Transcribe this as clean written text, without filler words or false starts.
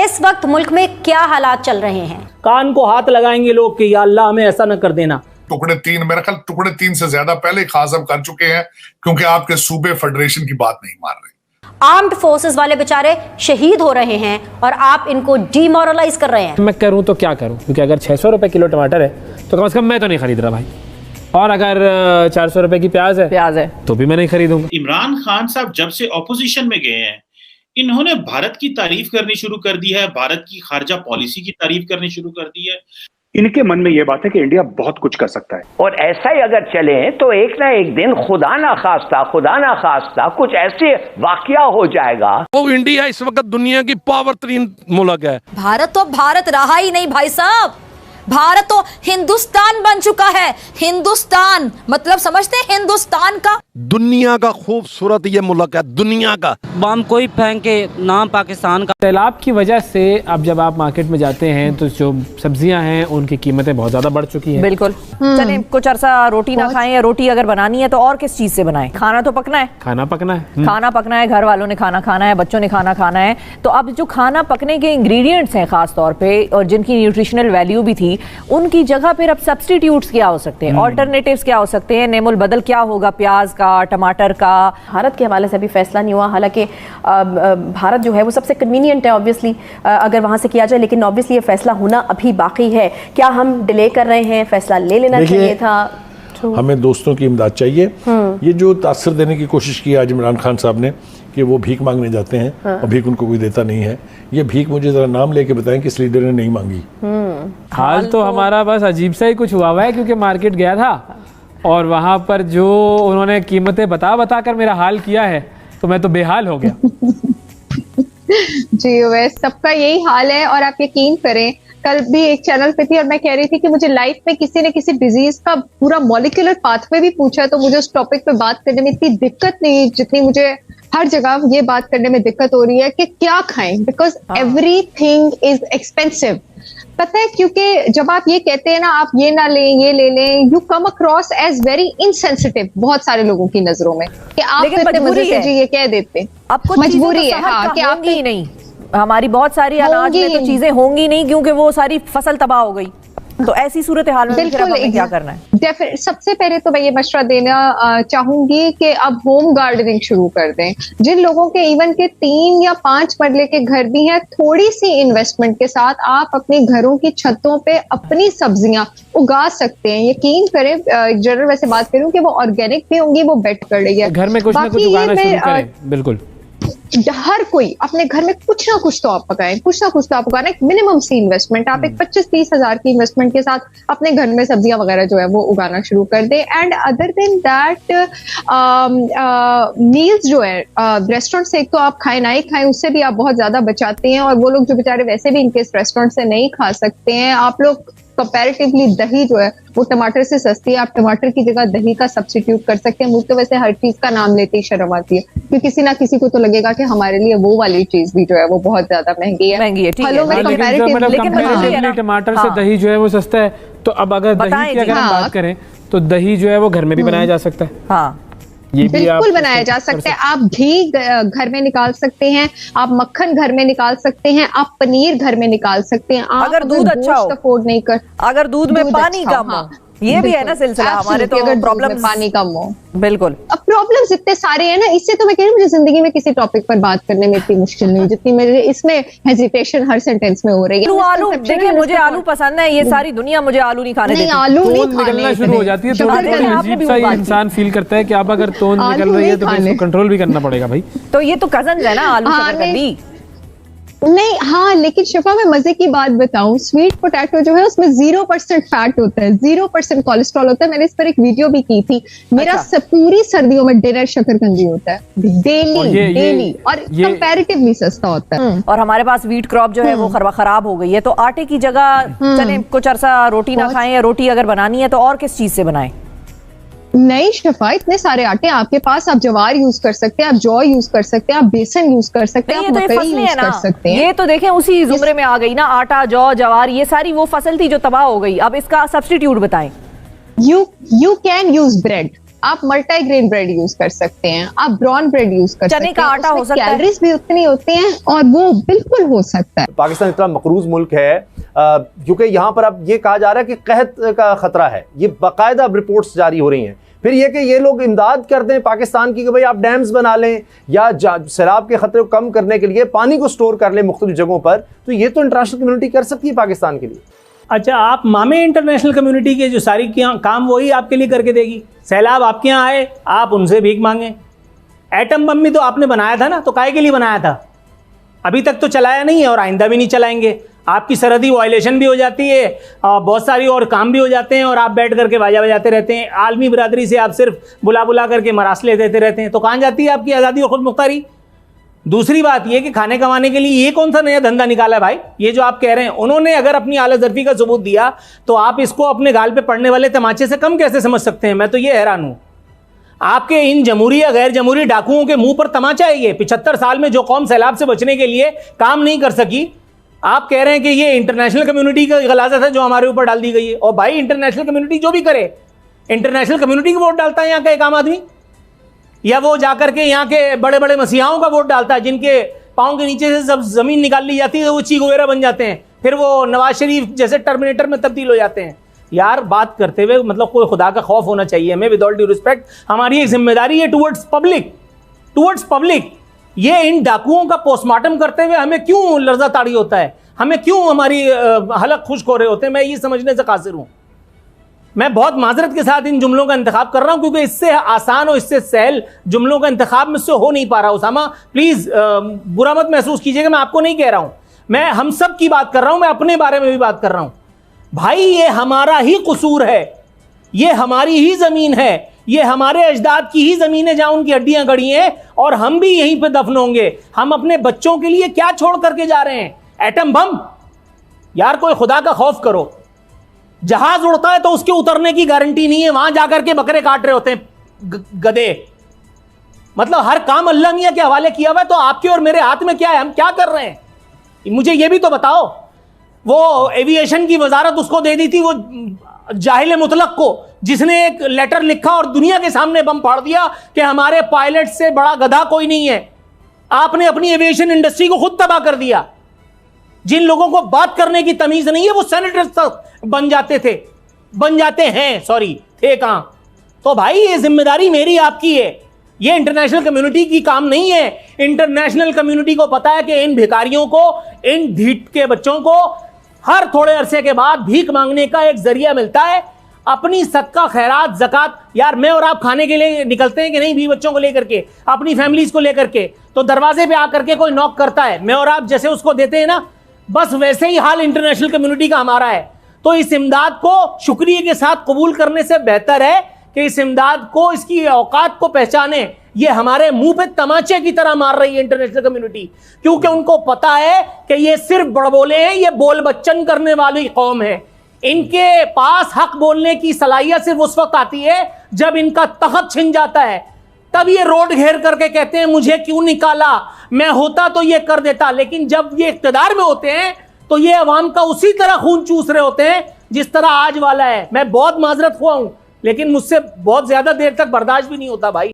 इस वक्त मुल्क में क्या हालात चल रहे हैं? कान को हाथ लगाएंगे लोग कि या अल्लाह हमें ऐसा न कर देना। टुकड़े तीन, मेरा ख्याल टुकड़े तीन से ज्यादा पहले खासम कर चुके हैं, क्योंकि आपके सूबे फेडरेशन की बात नहीं मान रहे। आर्म्ड फोर्सेस वाले बेचारे शहीद हो रहे हैं और आप इनको डीमोरलाइज कर रहे हैं। मैं करूं तो क्या करूं, क्योंकि अगर 600 रुपए किलो टमाटर है तो कम से कम मैं तो नहीं खरीद रहा भाई, और अगर 400 रुपए की प्याज है तो भी मैं नहीं खरीदूंगा। इमरान खान साहब जब से ऑपोजिशन में गए हैं, इन्होंने भारत की तारीफ करनी शुरू कर दी है, भारत की खारजा पॉलिसी की तारीफ करनी शुरू कर दी है। इनके मन में यह बात है कि इंडिया बहुत कुछ कर सकता है, और ऐसा ही अगर चले तो एक ना एक दिन खुदा ना खास्ता कुछ ऐसे वाकया हो जाएगा। वो इंडिया इस वक्त दुनिया की पावर 3 मुल्क है। भारत तो भारत रहा ही नहीं भाई साहब, भारत तो हिंदुस्तान बन चुका है। हिंदुस्तान मतलब समझते हैं, हिंदुस्तान का दुनिया का खूबसूरत ये मुल्क है, दुनिया का। बम कोई फेंके नाम पाकिस्तान का। सैलाब की वजह से अब जब आप मार्केट में जाते हैं तो जो सब्जियां हैं उनकी कीमतें बहुत ज्यादा बढ़ चुकी हैं। बिल्कुल। चलें कुछ अरसा रोटी ना खाएं, या रोटी अगर बनानी है तो और किस चीज से बनाएं? खाना तो पकना है, खाना पकना है, घर वालों ने खाना खाना है, बच्चों ने खाना खाना है। तो अब जो खाना पकने के इंग्रेडिएंट्स हैं खास तौर पे, और जिनकी न्यूट्रिशनल वैल्यू भी थी, उनकी जगह फिर अब सब्स्टिट्यूट्स क्या हो सकते हैं, ऑल्टरनेटिव्स क्या हो सकते हैं, नेमुल बदल क्या होगा प्याज का, टमाटर का। भारत के हवाले से अभी फैसला नहीं हुआ, हालांकि भारत जो है वो सबसे कन्वीनियंट है ऑब्वियसली अगर वहां से किया जाए, लेकिन ऑब्वियसली ये फैसला होना अभी बाकी है। क्या हम डिले कर रहे हैं? फैसला ले लेना चाहिए था। हमें दोस्तों की इमदाद चाहिए। ये जो तासर देने की कोशिश की आज इमरान खान साहब ने कि वो भीख मांगने जाते हैं और भीख उनको कोई देता नहीं है, ये भीख मुझे जरा नाम लेके बताएं किस लीडर ने नहीं मांगी। हाल तो हमारा बस अजीब सा ही कुछ हुआ है, क्योंकि मार्केट गया था और वहां पर जो उन्होंने कीमतें बता कर मेरा हाल किया है तो मैं तो बेहाल हो गया। जी वैसे सबका यही हाल है, और आप यकीन करें कल भी एक चैनल पे थी और मैं कह रही थी कि मुझे लाइफ में किसी ने किसी डिजीज का पूरा मॉलिक्यूलर पाथवे भी पूछा तो मुझे उस टॉपिक पे बात करने में इतनी दिक्कत नहीं जितनी मुझे हर जगह ये बात करने में दिक्कत हो रही है कि क्या खाएं, बिकॉज एवरीथिंग इज एक्सपेंसिव। पता है, क्योंकि जब आप ये कहते हैं ना आप ये ना लें ये ले लें, you come across as very insensitive बहुत सारे लोगों की नजरों में, कि आप इतने मजे से जी ये कह देते आपको मजबूरी है। हाँ, कि आप ही नहीं, हमारी बहुत सारी अनाज में तो चीजें होंगी नहीं क्योंकि वो सारी फसल तबाह हो गई। तो ऐसी सूरत हाल में फिर हमें क्या करना है? सबसे पहले तो मैं ये मशवरा देना चाहूंगी कि अब होम गार्डनिंग शुरू कर दें। जिन लोगों के इवन के 3 या 5 मरले के घर भी हैं, थोड़ी सी इन्वेस्टमेंट के साथ आप अपने घरों की छतों पे अपनी सब्जियां उगा सकते हैं। यकीन करें, जनरल वैसे बात करूं कि वो ऑर्गेनिक भी होंगी, वो बेट कर रही है। घर में कुछ ना कुछ उगाना शुरू करें। बिल्कुल, हर कोई अपने घर में कुछ ना कुछ तो आप पकाएं, कुछ ना कुछ तो आप उगाना। एक मिनिमम सी इन्वेस्टमेंट, आप एक 25-30 हजार की इन्वेस्टमेंट के साथ अपने घर में सब्जियां वगैरह जो है वो उगाना शुरू कर दे। And other than that meals जो है रेस्टोरेंट से एक तो आप खाएं ना ही खाएं, उससे भी आप बहुत ज्यादा बचाते हैं। और वो लोग जो बेचारे वैसे भी इनके रेस्टोरेंट से नहीं खा सकते हैं, आप लोग कंपैरेटिवली दही जो है वो टमाटर से सस्ती है, आप टमाटर की जगह दही का सब्स्टिट्यूट कर सकते हैं। मुझे तो वैसे हर चीज का नाम लेते ही शर्म आती है, क्योंकि किसी ना किसी को तो लगेगा कि हमारे लिए वो वाली चीज भी जो है वो बहुत ज्यादा महंगी है। फलों में कंपैरेटिवली टमाटर से दही जो है वो सस्ता है। तो अब अगर दही की अगर हम बात करें तो दही जो है वो घर में भी बनाया जा सकता है। हाँ, ये बिल्कुल बनाया जा सकता है। आप घी घर में निकाल सकते हैं, आप मक्खन घर में निकाल सकते हैं, आप पनीर घर में निकाल सकते हैं। आप अगर दूध अच्छा हो, अफोर्ड नहीं कर, अगर दूध में पानी कम हो, ये भी है ना सिलसिला। हमारे तो प्रॉब्लम पानी कम हो, बिल्कुल। अब प्रॉब्लम्स इतने सारे हैं ना, इससे तो मैं कह रही हूँ मुझे जिंदगी में किसी टॉपिक पर बात करने में इतनी मुश्किल नहीं जितनी मेरे इसमें हेजिटेशन हर सेंटेंस में हो रही है। आलू देखिए, मुझे आलू पसंद है, ये सारी दुनिया मुझे आलू नहीं खाने देती। आलू नहीं निकलना शुरू हो जाती है तो अजीब सा ये इंसान फील करता है कि अब अगर तोन निकल रही है तो फिर कंट्रोल भी करना पड़ेगा भाई। तो ये तो कजन है ना आलू शकरकंदी। नहीं, हाँ, लेकिन शिफा मैं मजे की बात बताऊं, स्वीट पोटैटो जो है उसमें 0% फैट होता है, 0% कोलेस्ट्रॉल होता है। मैंने इस पर एक वीडियो भी की थी। मेरा पूरी सर्दियों में डिनर शकरकंदी होता है, डेली और कंपैरेटिवली सस्ता होता है। और हमारे पास व्हीट क्रॉप जो है वो खराब हो गई है, तो आटे की जगह चलें कुछ अरसा रोटी ना खाएं, या रोटी अगर बनानी है तो और किस चीज से बनाएं? नहीं शिफा, इतने सारे आटे आपके पास, आप ज्वार यूज कर सकते हैं, आप जौ यूज कर सकते हैं, आप बेसन यूज कर सकते हैं, आप मकई यूज कर सकते हैं। ये तो देखें उसी जुमरे में आ गई ना, आटा जौ ज्वार, ये सारी वो फसल थी जो तबाह हो गई। अब इसका सब्स्टिट्यूट बताएं। यू कैन यूज ब्रेड, आप मल्टीग्रेन ब्रेड यूज कर सकते हैं, आप ब्राउन ब्रेड यूज कर सकते हैं, चने का आटा हो सकता है, कैलोरीज भी उतनी होती हैं और वो बिल्कुल हो सकता है। पाकिस्तान इतना मकरूज मुल्क है क्योंकि यहाँ पर अब ये कहा जा रहा है कि कहत का खतरा है, ये बाकायदा अब रिपोर्ट्स जारी हो रही हैं। फिर ये कि ये लोग इमदाद करते हैं पाकिस्तान की कि भाई आप डैम्स बना लें या सैलाब के खतरे को कम करने के लिए पानी को स्टोर कर लें मुख्तलिफ जगहों पर, तो ये तो इंटरनेशनल कम्युनिटी कर सकती है पाकिस्तान के लिए। अच्छा, आप मामे इंटरनेशनल कम्युनिटी के जो सारी काम वही आपके लिए करके देगी। सैलाब आपके यहाँ आए, आप उनसे भीख मांगे। एटम बम भी तो आपने बनाया था ना, तो काहे के लिए बनाया था? अभी तक तो चलाया नहीं है और आइंदा भी नहीं चलाएंगे। आपकी सरहदी वायलेशन भी हो जाती है और बहुत सारी और काम भी हो जाते हैं और आप बैठ करके बाजा बजाते रहते हैं। आलमी बरादरी से आप सिर्फ बुला बुला करके मरासले देते रहते हैं, तो कहाँ जाती है आपकी आज़ादी और खुद मुख्तारी? दूसरी बात यह कि खाने कमाने के लिए ये कौन सा नया धंधा निकाला है भाई? ये जो आप कह रहे हैं, उन्होंने अगर अपनी आला ज़र्फी का सबूत दिया तो आप इसको अपने गाल पे पड़ने वाले तमाचे से कम कैसे समझ सकते हैं? मैं तो ये हैरान हूँ। आपके इन जमहूरी या गैर जमहूरी डाकुओं के मुंह पर तमाचा है ये। 75 साल में जो कौम सैलाब से बचने के लिए काम नहीं कर सकी, आप कह रहे हैं कि ये इंटरनेशनल कम्युनिटी का गलाजत है जो हमारे ऊपर डाल दी गई है। और भाई इंटरनेशनल कम्युनिटी जो भी करे, इंटरनेशनल कम्युनिटी का वोट डालता है यहाँ का एक आम आदमी, या वो जाकर के यहाँ के बड़े बड़े मसीहाओं का वोट डालता है जिनके पाँव के नीचे से सब जमीन निकाल ली जाती है तो वो ची गुवेरा बन जाते हैं, फिर वो नवाज शरीफ जैसे टर्मिनेटर में तब्दील हो जाते हैं। यार बात करते हुए मतलब कोई खुदा का खौफ होना चाहिए हमें। विद ऑल ड्यू रिस्पेक्ट, हमारी एक जिम्मेदारी है टुवर्ड्स पब्लिक। ये इन डाकुओं का पोस्टमार्टम करते हुए हमें क्यों लर्जा ताड़ी होता है? हमें क्यों हमारी हलक खुश्क हो रहे होते हैं? मैं ये समझने से कासिर हूँ। मैं बहुत माजरत के साथ इन जुमलों का इंतखाब कर रहा हूँ क्योंकि इससे आसान और इससे सहल जुमलों का इंतखाब मुझसे हो नहीं पा रहा। उसामा प्लीज़ बुरा मत महसूस कीजिएगा, मैं आपको नहीं कह रहा हूँ, मैं हम सब की बात कर रहा हूँ, मैं अपने बारे में भी बात कर रहा हूँ। भाई ये हमारा ही कसूर है, ये हमारी ही ज़मीन है, ये हमारे अजदाद की ही ज़मीन है जहाँ उनकी हड्डियाँ गड़ी हैं और हम भी यहीं पे दफन होंगे। हम अपने बच्चों के लिए क्या छोड़ करके जा रहे हैं? Atom bomb? यार कोई खुदा का खौफ करो। जहाज उड़ता है तो उसके उतरने की गारंटी नहीं है, वहां जाकर के बकरे काट रहे होते हैं गधे। मतलब हर काम अल्लाह मियां के हवाले किया हुआ है, तो आपके और मेरे हाथ में क्या है? हम क्या कर रहे हैं मुझे ये भी तो बताओ। वो एविएशन की वजारत उसको दे दी थी, वो जाहिल मुतलक को, जिसने एक लेटर लिखा और दुनिया के सामने बम फाड़ दिया कि हमारे पायलट से बड़ा गधा कोई नहीं है। आपने अपनी एविएशन इंडस्ट्री को खुद तबाह कर दिया। जिन लोगों को बात करने की तमीज नहीं है वो सेनेटर्स तक बन जाते हैं, सॉरी थे कहां। तो भाई ये जिम्मेदारी मेरी आपकी है, ये इंटरनेशनल कम्युनिटी की काम नहीं है। इंटरनेशनल कम्युनिटी को पता है कि इन भिखारियों को, इन ढीठ के बच्चों को हर थोड़े अरसे के बाद भीख मांगने का एक जरिया मिलता है। अपनी सदका खैरात ज़कात, यार मैं और आप खाने के लिए निकलते हैं कि नहीं भी बच्चों को लेकर के, अपनी फैमिलीज को लेकर के, तो दरवाजे पे आकर के कोई नॉक करता है, मैं और आप जैसे उसको देते हैं ना, बस वैसे ही हाल इंटरनेशनल कम्युनिटी का हमारा है। तो इस इमदाद को शुक्रिया के साथ कबूल करने से बेहतर है कि इस इमदाद को, इसकी औकात को पहचाने। ये हमारे मुंह पे तमाचे की तरह मार रही है इंटरनेशनल कम्युनिटी, क्योंकि उनको पता है कि ये सिर्फ बड़बोले हैं, ये बोल बच्चन करने वाली कौम है। इनके पास हक बोलने की सलाहियत सिर्फ उस वक्त आती है जब इनका तख्त छिन जाता है, तब ये रोड घेर करके कहते हैं मुझे क्यों निकाला, मैं होता तो ये कर देता। लेकिन जब ये इख्तिदार में होते हैं तो ये अवाम का उसी तरह खून चूस रहे होते हैं जिस तरह आज वाला है। मैं बहुत माजरत हुआ हूं, लेकिन मुझसे बहुत ज्यादा देर तक बर्दाश्त भी नहीं होता भाई।